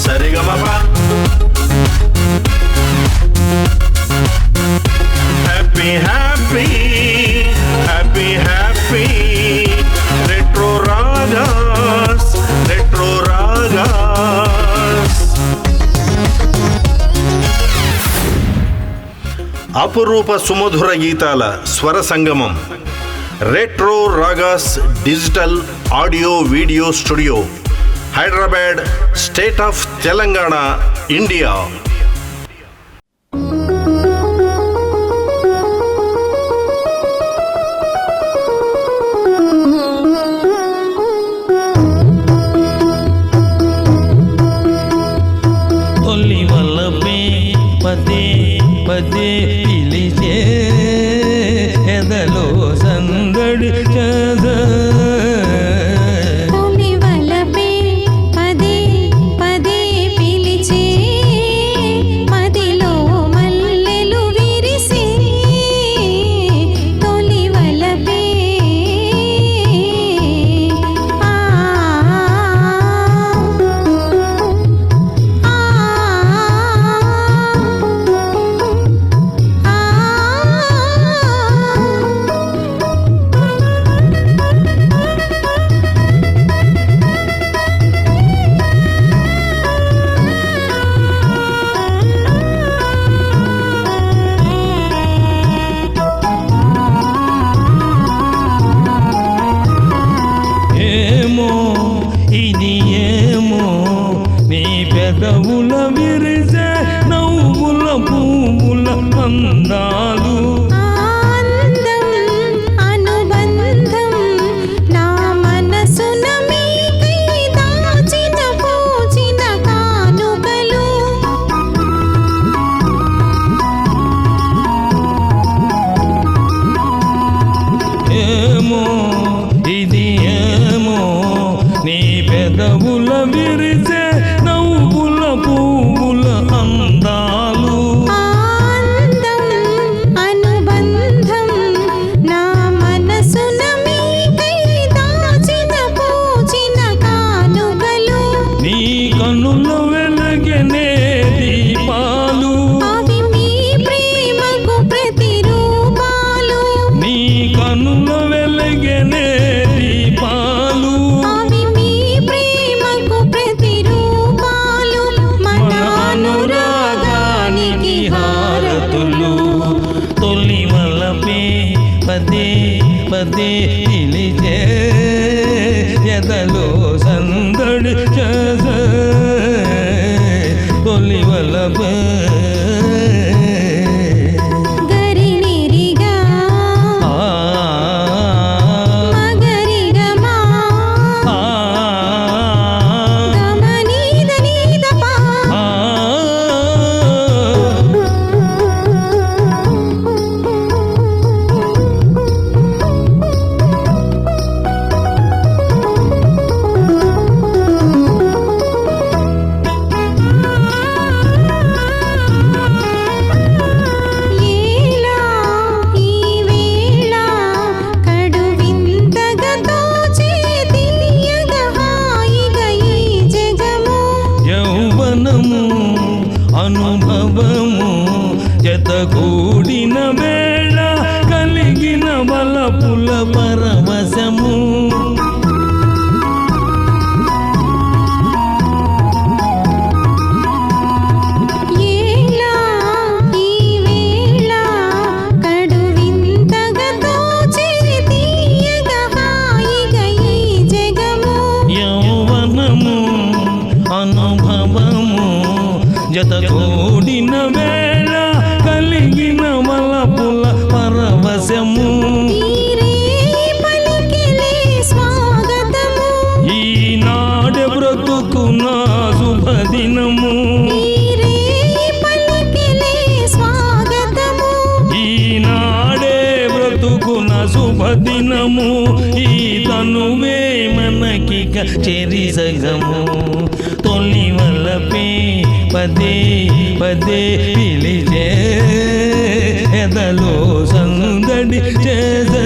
Sa Re Ga Ma Pa happy happy happy happy retro ragas retro ragas. అపురూప సుమధుర గీతాల స్వర సంగమం retro ragas digital audio video studio, Hyderabad, state of Telangana, India. పదే పదే పిలిచే ఎదలో సందడి చద పెదవుల విరిసే నవ్వుల పువ్వుల అందాలు, ఆనందం అనుబంధం నా మనసున మీకై దాచిన పూచిన కానుకలు. ఏమో ఇది ఏమో నీ పెదవుల విరిసే నవ్వుల పువ్వుల అందాలు, ఆనందం అనుబంధం నా మనసున మీకై దాచిన పూచిన కానుకలు. నీ కనుల వెలగనే దీపాలు, అవి మీ ప్రేమకు ప్రతిరూపాలు. నీ కనుల వెలగనే దీపాలు, అవి మీ ప్రేమకు ప్రతిరూపాలు. మన అనురాగానికి హారతులు. తొలి వలపే పదే పదే పిలిచే ఎదలో సందడి చద తొలి వలపే గరినిరిగా మగరిగమా గమనీద నీదపా. ఏలా ఈ వేళ కడు వింతగా తోచే తీయగా హాయిగా ఈ జగము. యౌవనము అనుభవము జతగూడిన వేళ కలిగిన బలపుల పరవశము. ఏలా ఈ వేళ కడు వింతగా తోచే తీయగా హాయిగా ఈ జగము. యౌవనము అనుభవము జతగూడిన వేళ కలిగిన బలపుల పరవశము. తీరే పలికిలే స్వాగతము. ఈనాడే బ్రతుకున శుభదినము, తీరే పలికిలే స్వాగతము. ఈనాడే బ్రతుకున శుభదినము. ఈ తనువే మనకిక చెరి సగము. తొలి వలపే పదే పదే పిలిచే ఎదలో సందడి చేసే